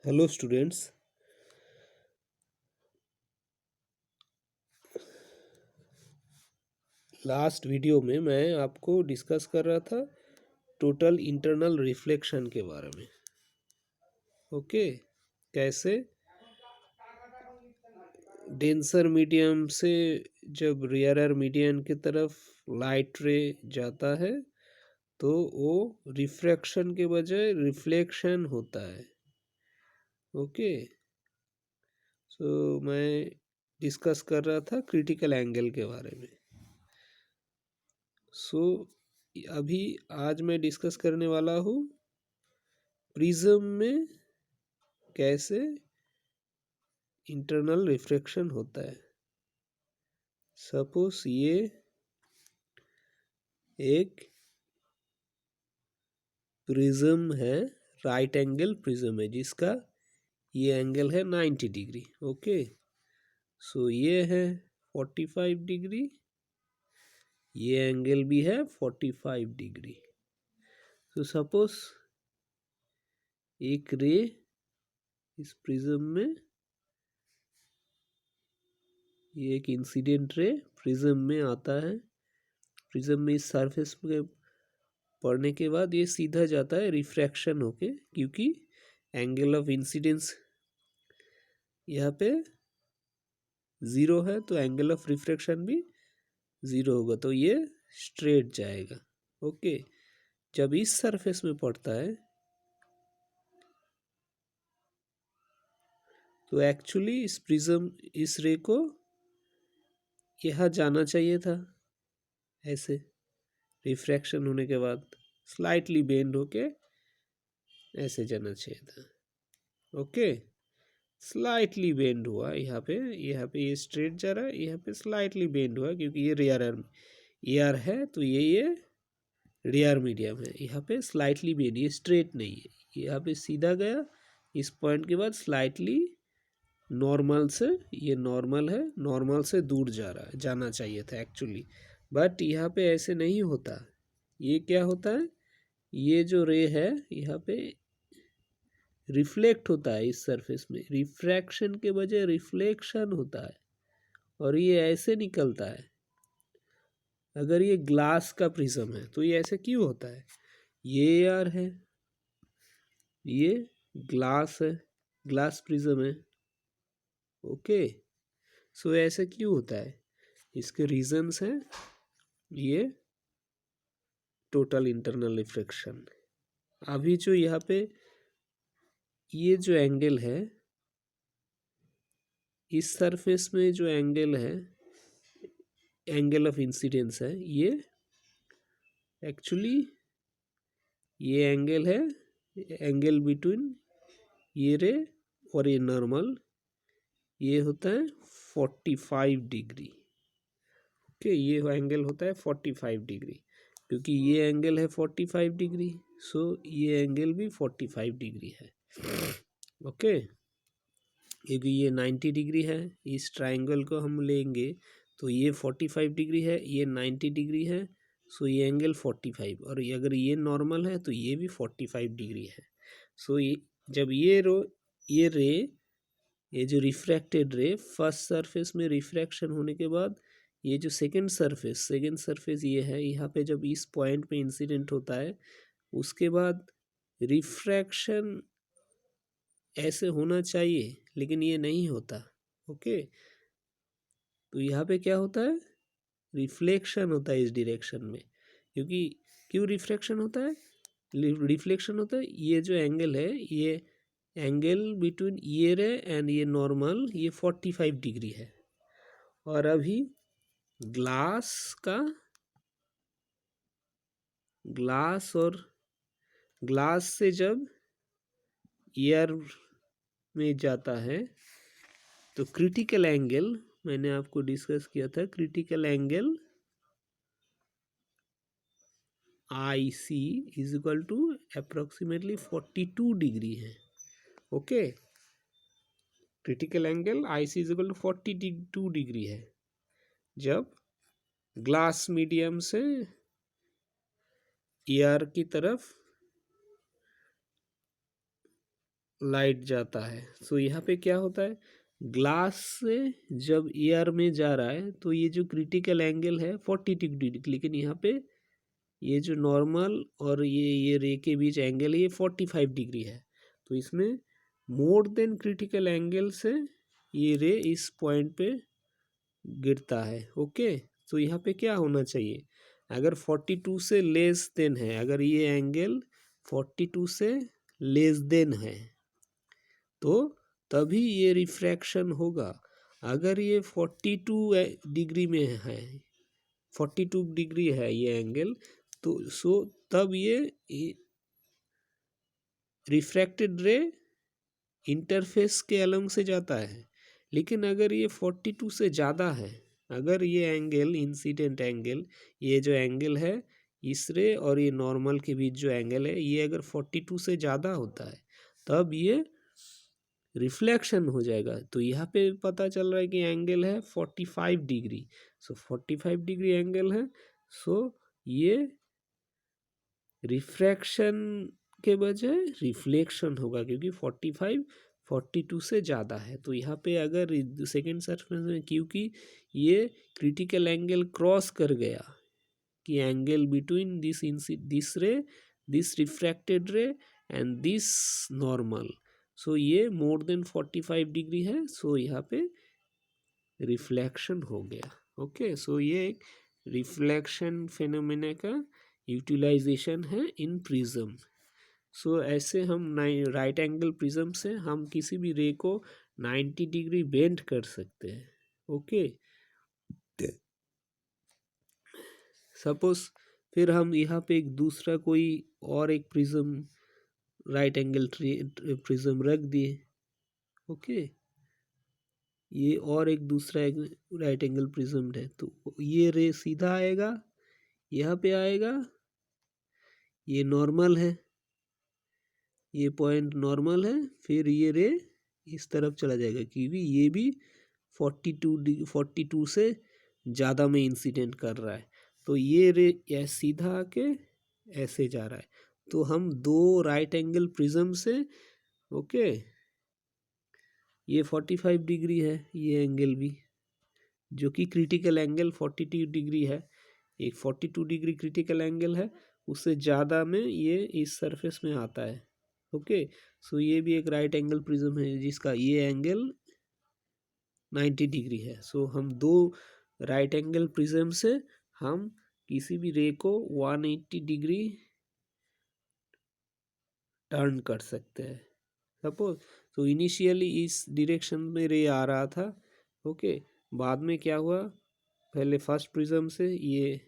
Hello students. Last video में मैं आपको डिस्कस कर रहा था टोटल इंटरनल रिफ्लेक्शन के बारे में। ओके, कैसे डेंसर मीडियम से जब रेयरर मीडियम की तरफ लाइट रे जाता है तो वो रिफ्रैक्शन के बजाय रिफ्लेक्शन होता है। ओके, सो मैं डिस्कस कर रहा था क्रिटिकल एंगल के बारे में। सो अभी आज मैं डिस्कस करने वाला हूँ प्रिज्म में कैसे इंटरनल रिफ्रैक्शन होता है। सपोज ये एक प्रिज्म है, राइट एंगल प्रिज्म है जिसका ये एंगल है 90 डिग्री। ओके, सो ये है 45 डिग्री, ये एंगल भी है 45 डिग्री। तो सपोज एक रे इस प्रिज्म में, ये एक इंसिडेंट रे प्रिज्म में आता है। प्रिज्म में इस सरफेस पे पड़ने के बाद ये सीधा जाता है रिफ्रैक्शन होके, क्योंकि एंगल ऑफ इंसिडेंस यहाँ पे ज़ीरो है तो एंगल ऑफ रिफ्रैक्शन भी ज़ीरो होगा, तो ये स्ट्रेट जाएगा। ओके, जब इस सरफेस में पड़ता है तो एक्चुअली इस प्रिज्म इस रे को यहाँ जाना चाहिए था, ऐसे रिफ्रैक्शन होने के बाद स्लाइटली बेंड होके ऐसे जाना चाहिए था। ओके, स्लाइटली बेंड हुआ यहाँ पे ये स्ट्रेट जा रहा है, यहाँ पे स्लाइटली बेंड हुआ क्योंकि ये रेयर है तो ये रेयर मीडियम है। यहाँ पे स्लाइटली बेंड, ये स्ट्रेट नहीं है, यहाँ पे सीधा गया, इस पॉइंट के बाद स्लाइटली नॉर्मल से, ये नॉर्मल है, नॉर्मल से दूर जा रहा है, जाना चाहिए था एक्चुअली, बट यहाँ पे ऐसे नहीं होता। ये क्या होता है, ये जो रे है यहाँ पे रिफ्लेक्ट होता है इस सरफेस में, रिफ्रैक्शन के बजाय रिफ्लेक्शन होता है और ये ऐसे निकलता है। अगर ये ग्लास का प्रिज्म है तो ये ऐसे क्यों होता है, ये यार है, ये ग्लास है, ग्लास प्रिज्म है। ओके, सो ऐसे क्यों होता है, इसके रीजंस हैं ये टोटल इंटरनल रिफ्लेक्शन। अभी जो यहाँ पे ये जो एंगल है, इस सरफेस में जो एंगल है, एंगल ऑफ इंसिडेंस है, ये एक्चुअली ये एंगल है, एंगल बिटवीन ये रे और ये नॉर्मल, ये होता है 45 डिग्री। ओके, ये एंगल होता है 45 डिग्री, क्योंकि ये एंगल है 45 डिग्री, सो ये एंगल भी 45 डिग्री है। ओके, क्योंकि ये 90 डिग्री है, इस ट्राइंगल को हम लेंगे तो ये 45 डिग्री है, ये 90 डिग्री है, सो ये एंगल 45, और अगर ये नॉर्मल है तो ये भी 45 डिग्री है। सो ये जब ये रे, ये जो रिफ्रैक्टेड रे फर्स्ट सरफेस में रिफ्रैक्शन होने के बाद, ये जो सेकंड सरफेस ये है, यहाँ पे जब इस पॉइंट पे इंसिडेंट होता है, उसके बाद रिफ्रैक्शन ऐसे होना चाहिए लेकिन ये नहीं होता। ओके, तो यहाँ पे क्या होता है, रिफ्लेक्शन होता है इस डायरेक्शन में, क्योंकि क्यों रिफ्लेक्शन होता है, रिफ्लेक्शन होता है, ये जो एंगल है, ये एंगल बिटवीन ये रे एंड ये नॉर्मल, ये 45 डिग्री है, और अभी ग्लास और ग्लास से जब एयर में जाता है तो क्रिटिकल एंगल, मैंने आपको डिस्कस किया था, critical angle IC is equal to approximately 42 degree है। Okay, critical angle IC is equal to 42 degree है जब ग्लास मीडियम से एयर की तरफ लाइट जाता है। सो यहाँ पे क्या होता है, ग्लास से जब एयर में जा रहा है तो ये जो क्रिटिकल एंगल है 42 डिग्री, लेकिन यहाँ पे ये जो नॉर्मल और ये रे के बीच एंगल है ये 45 डिग्री है। तो इसमें मोर देन क्रिटिकल एंगल से ये रे इस पॉइंट पे गिरता है। ओके, तो यहाँ पे क्या होना चाहिए, अगर 42 से लेस देन है, अगर ये एंगल 42 से लेस देन है तो तभी ये रिफ्रैक्शन होगा। अगर ये 42 डिग्री में है, 42 डिग्री है ये एंगल, तो तब ये रिफ्रैक्टेड रे इंटरफेस के अलंग से जाता है। लेकिन अगर ये 42 से ज़्यादा है, अगर ये एंगल इंसिडेंट एंगल, ये जो एंगल है इस रे और ये नॉर्मल के बीच जो एंगल है, ये अगर 42 से ज़्यादा होता है तब ये रिफ्लेक्शन हो जाएगा। तो यहाँ पे पता चल रहा है कि एंगल है 45 डिग्री। सो 45 डिग्री एंगल है, सो ये रिफ्रैक्शन के बजाय रिफ्लेक्शन होगा, क्योंकि 45 42 से ज़्यादा है। तो यहाँ पे अगर सेकेंड सरफेस में, क्योंकि ये क्रिटिकल एंगल क्रॉस कर गया कि angle between this ray, this refracted ray and this normal, so ये मोर देन 45 डिग्री है, सो यहाँ पे रिफ्लेक्शन हो गया। ओके, सो ये एक रिफ्लेक्शन फिनोमेना का यूटिलाइजेशन है इन प्रिज्म। सो ऐसे हम राइट एंगल प्रिज्म से हम किसी भी रे को 90 डिग्री बेंड कर सकते हैं। ओके, सपोज फिर हम यहाँ पे एक दूसरा कोई और एक प्रिज्म, राइट एंगल प्रिज्म रख दिए। ओके, ये और एक दूसरा राइट एंगल प्रिज्म है, तो ये रे सीधा आएगा, यहाँ पे आएगा, ये नॉर्मल है, ये पॉइंट नॉर्मल है, फिर ये रे इस तरफ चला जाएगा क्योंकि ये भी 42 से ज़्यादा में इंसिडेंट कर रहा है। तो ये रे सीधा आके ऐसे जा रहा है। तो हम दो राइट एंगल प्रिज्म से, ओके, ये 45 डिग्री है ये एंगल भी, जो कि क्रिटिकल एंगल 42 डिग्री है, एक 42 डिग्री क्रिटिकल एंगल है, उससे ज़्यादा में ये इस सरफेस में आता है। ओके, सो ये भी एक राइट एंगल प्रिज्म है जिसका ये एंगल 90 डिग्री है। सो हम दो राइट एंगल प्रिज्म से हम किसी भी रे को 180 डिग्री टर्न कर सकते हैं। सपोज तो इनिशियली इस डायरेक्शन में रे आ रहा था। ओके, बाद में क्या हुआ, पहले फर्स्ट प्रिज्म से ये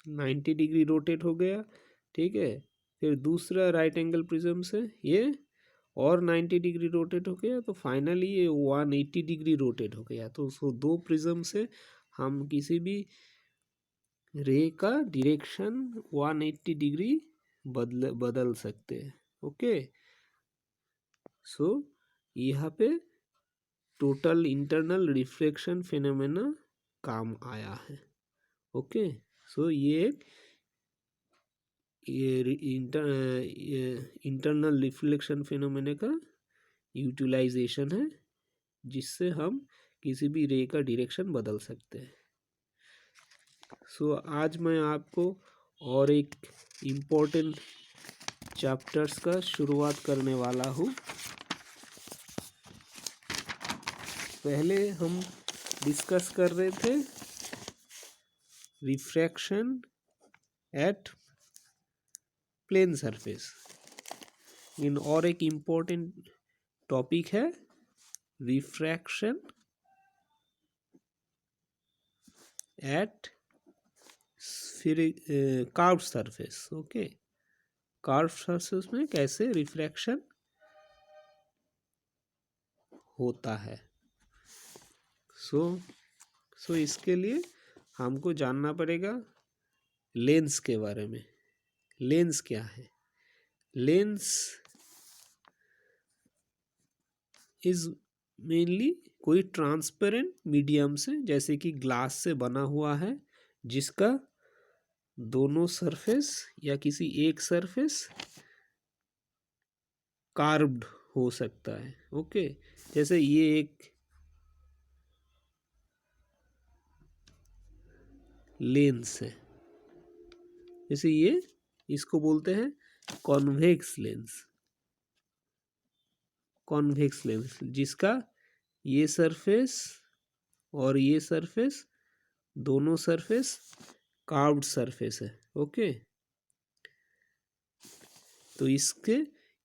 90 डिग्री रोटेट हो गया, ठीक है, फिर दूसरा राइट एंगल प्रिज्म से ये और 90 डिग्री रोटेट हो गया, तो फाइनली ये 180 डिग्री रोटेट हो गया। तो उसको दो प्रिज्म से हम किसी भी रे का डायरेक्शन 180 डिग्री बदल सकते हैं। ओके, सो यहाँ पे टोटल इंटरनल रिफ्लेक्शन फिनोमेना काम आया है। ओके, सो ये इंटरनल रिफ्लेक्शन फिनोमेना का यूटिलाइजेशन है, जिससे हम किसी भी रे का डायरेक्शन बदल सकते हैं। सो आज मैं आपको और एक इम्पोर्टेंट चैप्टर्स का शुरुआत करने वाला हूँ। पहले हम डिस्कस कर रहे थे रिफ्रैक्शन एट प्लेन सरफेस, इन और एक इम्पोर्टेंट टॉपिक है रिफ्रैक्शन एट फिर curve surface. Okay, curve surface में कैसे रिफ्रैक्शन होता है। सो इसके लिए हमको जानना पड़ेगा लेंस के बारे में। लेंस क्या है? लेंस इज मेनली कोई ट्रांसपेरेंट मीडियम से, जैसे कि ग्लास से बना हुआ है, जिसका दोनों सरफेस या किसी एक सरफेस कार्व्ड हो सकता है। ओके, जैसे ये एक लेंस है, जैसे ये, इसको बोलते हैं कॉन्वेक्स लेंस। कॉन्वेक्स लेंस जिसका ये सरफेस और ये सरफेस, दोनों सरफेस कार्व्ड सरफेस है। ओके, तो इसके,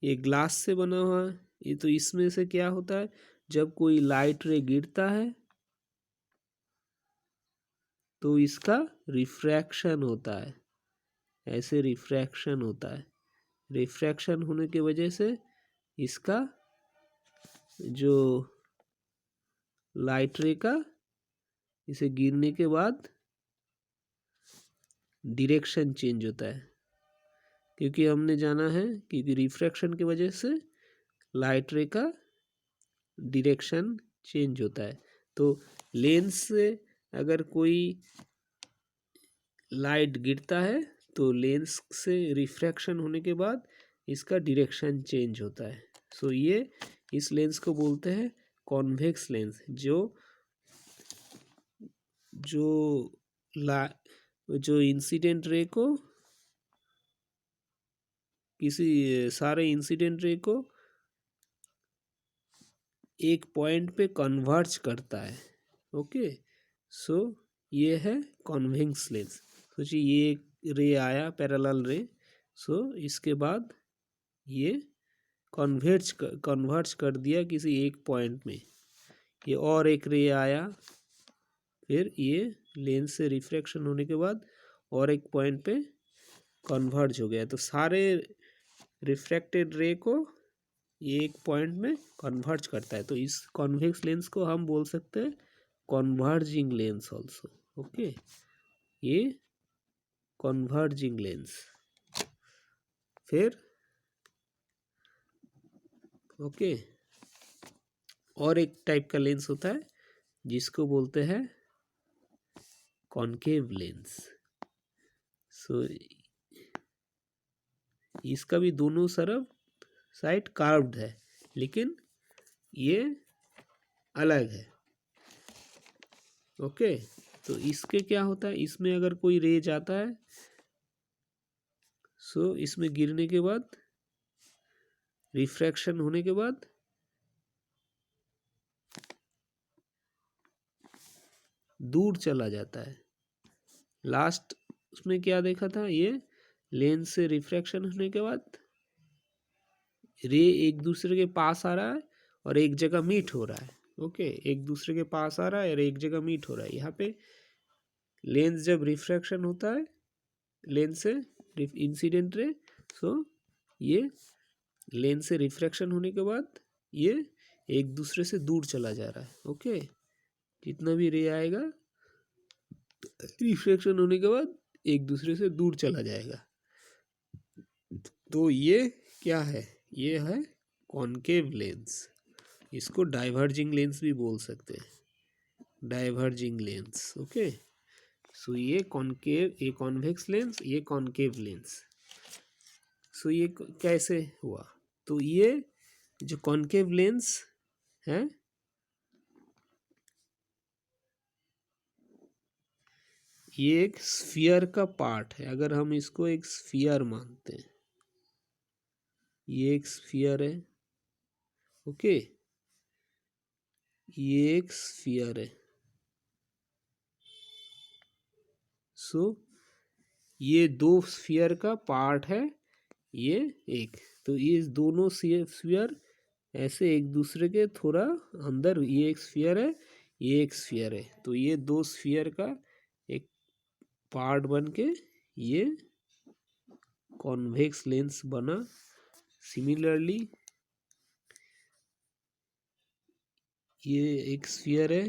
ये ग्लास से बना हुआ है ये, तो इसमें से क्या होता है, जब कोई लाइट रे गिरता है तो इसका रिफ्रैक्शन होता है, ऐसे रिफ्रैक्शन होता है। रिफ्रैक्शन होने की वजह से इसका जो लाइट रे का, इसे गिरने के बाद डायरेक्शन चेंज होता है, क्योंकि हमने जाना है कि रिफ्रैक्शन की वजह से लाइट रे का डायरेक्शन चेंज होता है। तो लेंस से अगर कोई लाइट गिरता है तो लेंस से रिफ्रैक्शन होने के बाद इसका डायरेक्शन चेंज होता है। सो ये, इस लेंस को बोलते हैं कॉन्वेक्स लेंस, जो इंसिडेंट रे को, किसी सारे इंसिडेंट रे को एक पॉइंट पे कन्वर्ज करता है। ओके, सो ये है कॉन्वेक्स लेंस। सोचिए ये एक रे आया, पैरेलल रे, सो इसके बाद ये कन्वर्ज कर दिया किसी एक पॉइंट में। ये और एक रे आया, फिर ये लेंस से रिफ्रैक्शन होने के बाद और एक पॉइंट पे कन्वर्ज हो गया। तो सारे रिफ्रैक्टेड रे को ये एक पॉइंट में कन्वर्ज करता है। तो इस कॉन्वेक्स लेंस को हम बोल सकते हैं कन्वर्जिंग लेंस ऑल्सो। ओके, ये कन्वर्जिंग लेंस। फिर ओके, और एक टाइप का लेंस होता है जिसको बोलते हैं कॉनकेव लेंस। सो इसका भी दोनों साइड कार्व्ड है, लेकिन ये अलग है। ओके, तो इसके क्या होता है, इसमें अगर कोई रे जाता है, सो इसमें गिरने के बाद, रिफ्रैक्शन होने के बाद दूर चला जाता है। लास्ट उसमें क्या देखा था, ये लेंस से रिफ्रैक्शन होने के बाद रे एक दूसरे के पास आ रहा है और एक जगह मीट हो रहा है। ओके, एक दूसरे के पास आ रहा है और एक जगह मीट हो रहा है। यहाँ पे लेंस जब रिफ्रैक्शन होता है, लेंस से इंसिडेंट रे, सो ये लेंस से रिफ्रैक्शन होने के बाद ये एक दूसरे से दूर चला जा रहा है। ओके, जितना भी रे आएगा रिफ्रैक्शन होने के बाद एक दूसरे से दूर चला जाएगा। तो ये क्या है, ये है कॉनकेव लेंस। इसको डाइवर्जिंग लेंस भी बोल सकते हैं, डाइवर्जिंग लेंस। ओके, सो ये कॉनकेव, ये कॉन्वेक्स लेंस, ये कॉनकेव लेंस। सो ये कैसे हुआ, तो ये जो कॉनकेव लेंस है, ये एक स्फीयर का पार्ट है। अगर हम इसको एक स्फीयर मानते हैं, ये एक स्फीयर है। ओके, ये एक स्फीयर है। सो ये दो स्फीयर का पार्ट है, ये एक। तो ये दोनों स्फीयर ऐसे एक दूसरे के थोड़ा अंदर, ये एक स्फीयर है, ये एक स्फीयर है, तो ये दो स्फीयर का एक पार्ट बन के ये कॉन्वेक्स लेंस बना। सिमिलरली ये एक स्फीयर है,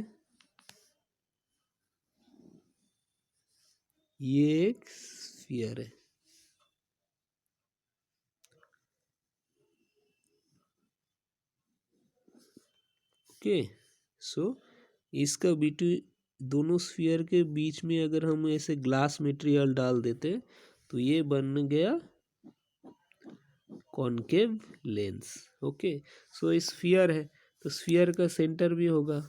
ये एक स्फीयर है। ओके, सो इसका बिटवीन दोनों स्फीयर के बीच में अगर हम ऐसे ग्लास मटेरियल डाल देते तो ये बन गया कॉनकेव लेंस। ओके, सो स्फीयर है तो स्फीयर का सेंटर भी होगा,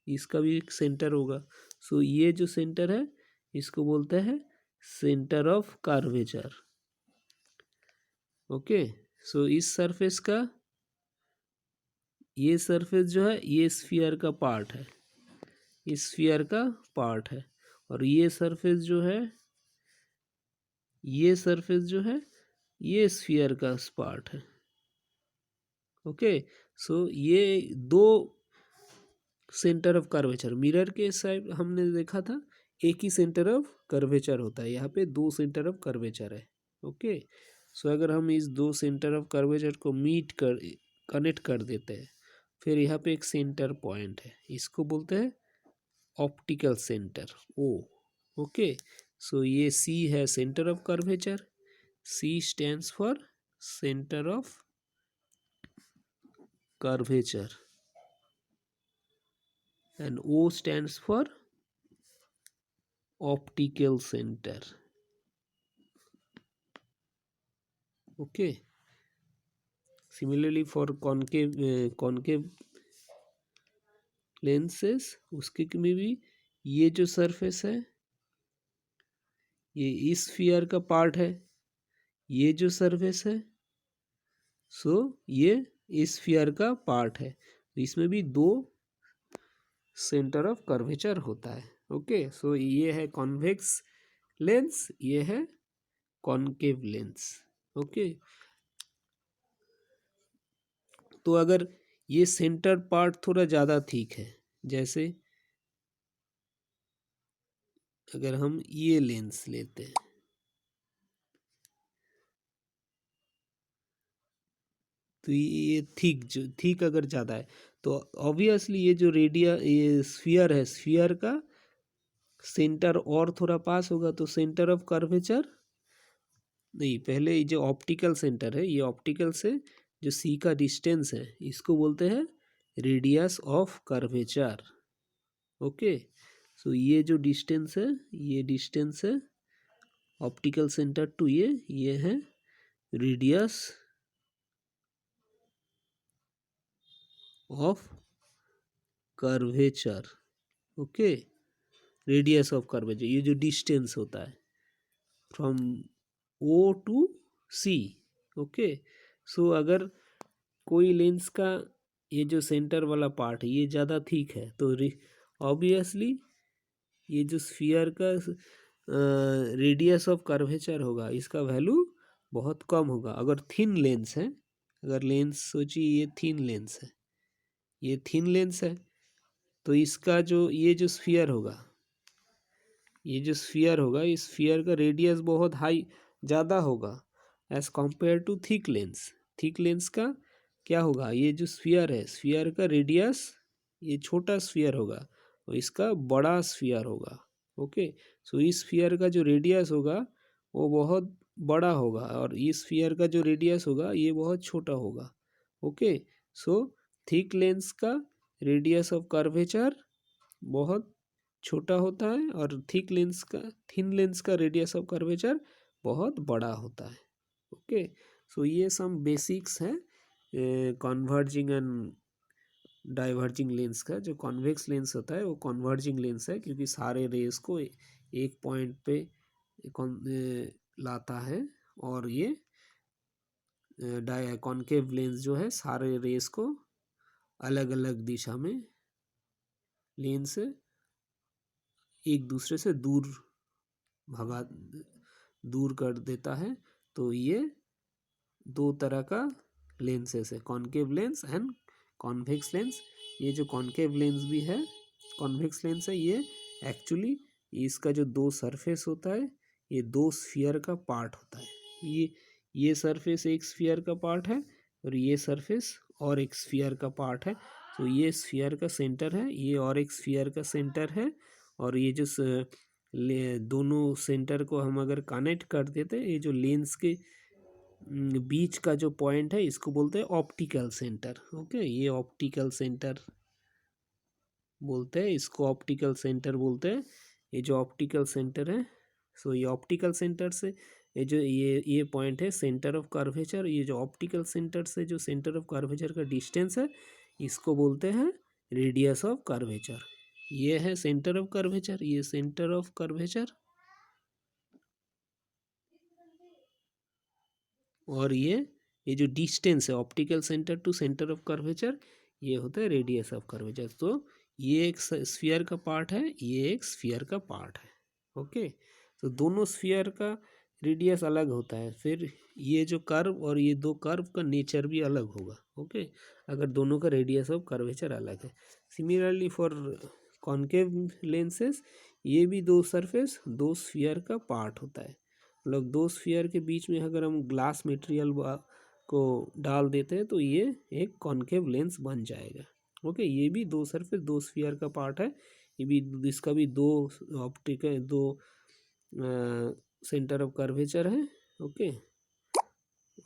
इसका भी एक सेंटर होगा। सो ये जो सेंटर है इसको बोलते हैं सेंटर ऑफ कर्वेचर। ओके, सो इस सरफेस का, ये सरफेस जो है ये स्फीयर का पार्ट है, इस स्फीयर का पार्ट है, और ये सरफेस जो है, ये सरफेस जो है ये स्फीयर का पार्ट है। ओके, सो ये दो सेंटर ऑफ कर्वेचर, मिरर के साइड हमने देखा था एक ही सेंटर ऑफ कर्वेचर होता है, यहाँ पे दो सेंटर ऑफ कर्वेचर है। ओके, सो अगर हम इस दो सेंटर ऑफ कर्वेचर को मीट कर कनेक्ट कर देते हैं, फिर यहाँ पे एक सेंटर पॉइंट है, इसको बोलते हैं optical centre O. Okay, so ये सी है centre of curvature, C stands for centre of curvature and O stands for optical center. Okay, similarly for concave lenses, उसके में भी ये जो सरफेस है ये इस स्फीयर का पार्ट है, ये जो सरफेस है सो ये इस स्फीयर का पार्ट है, तो इसमें भी दो सेंटर ऑफ कर्वेचर होता है। ओके, सो ये है कॉन्वेक्स लेंस, ये है कॉनकेव लेंस। ओके, तो अगर ये सेंटर पार्ट थोड़ा ज़्यादा ठीक है, जैसे अगर हम ये लेंस लेते हैं तो ये ठीक अगर ज़्यादा है तो ऑब्वियसली ये जो ये स्फीयर है, स्फीयर का सेंटर और थोड़ा पास होगा, तो सेंटर ऑफ कर्वेचर नहीं, पहले ये जो ऑप्टिकल सेंटर है, ये ऑप्टिकल से जो सी का डिस्टेंस है इसको बोलते हैं radius of curvature. Okay, so ये जो डिस्टेंस है, ये डिस्टेंस है ऑप्टिकल सेंटर टू ये है radius of curvature. Okay, radius of curvature, ये जो डिस्टेंस होता है from O to C. Okay, so अगर कोई लेंस का ये जो सेंटर वाला पार्ट है ये ज़्यादा ठीक है तो ऑब्वियसली ये जो स्फीयर का रेडियस ऑफ कर्वेचर होगा इसका वैल्यू बहुत कम होगा। अगर थिन लेंस है, अगर लेंस सोचिए ये थिन लेंस है, ये थिन लेंस है, तो इसका जो ये जो स्फीयर होगा, ये जो स्फीयर होगा, इस स्फीयर का रेडियस बहुत हाई ज़्यादा होगा as compare to thick lens. Thick lens का क्या होगा, ये जो स्फीयर है, स्फीयर का रेडियस ये छोटा स्फीयर होगा और इसका बड़ा स्फीयर होगा। ओके, सो इस स्फीयर का जो रेडियस होगा वो बहुत बड़ा होगा और इस स्फीयर का जो रेडियस होगा ये बहुत छोटा होगा। ओके, सो थिक लेंस का रेडियस ऑफ कर्वेचर बहुत छोटा होता है और थिन लेंस का रेडियस ऑफ कर्वेचर बहुत बड़ा होता है। ओके, सो ये सम बेसिक्स है कन्वर्जिंग एंड डाइवर्जिंग लेंस का। जो कॉन्वेक्स लेंस होता है वो कन्वर्जिंग लेंस है क्योंकि सारे रेस को एक पॉइंट पे लाता है, और ये कॉन्केव लेंस जो है सारे रेस को अलग अलग दिशा में लेंस एक दूसरे से दूर कर देता है। तो ये दो तरह का लेंसेस है, concave lens and convex lens. ये जो कॉन्केव लेंस भी है, कॉन्वेक्स लेंस है, ये एक्चुअली इसका जो दो सरफेस होता है ये दो स्फीयर का पार्ट होता है। ये सरफेस एक स्फीयर का पार्ट है और ये सरफेस और एक स्फीयर का पार्ट है। तो ये स्फीयर का सेंटर है, ये और एक स्फीयर का सेंटर है, और ये जो दोनों सेंटर को हम अगर कनेक्ट कर देते हैं, ये जो लेंस के बीच का जो पॉइंट है इसको बोलते हैं ऑप्टिकल सेंटर। ओके, ये ऑप्टिकल सेंटर बोलते हैं, इसको ऑप्टिकल सेंटर बोलते हैं। ये जो ऑप्टिकल सेंटर है, सो ये ऑप्टिकल सेंटर से ये पॉइंट है सेंटर ऑफ कर्वेचर। ये जो ऑप्टिकल सेंटर से जो सेंटर ऑफ कर्वेचर का डिस्टेंस है इसको बोलते हैं रेडियस ऑफ कर्वेचर। ये है सेंटर ऑफ कर्वेचर, ये सेंटर ऑफ कर्वेचर, और ये जो डिस्टेंस है optical centre to centre of curvature ये होता है रेडियस ऑफ कर्वेचर। तो ये एक स्फीयर का पार्ट है, ये एक स्फीयर का पार्ट है। ओके, तो दोनों स्फीयर का रेडियस अलग होता है, फिर ये जो कर्व और ये दो कर्व का नेचर भी अलग होगा। ओके, अगर दोनों का रेडियस ऑफ कर्वेचर अलग है। सिमिलरली फॉर कॉन्केव लेंसेज, ये भी दो सरफेस दो स्फीयर का पार्ट होता है। मतलब दो स्फीयर के बीच में अगर हम ग्लास मटेरियल को डाल देते हैं तो ये एक कॉन्केव लेंस बन जाएगा। ओके, ये भी दो सरफेस दो स्फीयर का पार्ट है। ये भी, इसका भी दो ऑप्टिक है, दो सेंटर ऑफ कर्वेचर है। ओके,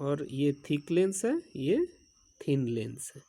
और ये थिक लेंस है, ये थिन लेंस है।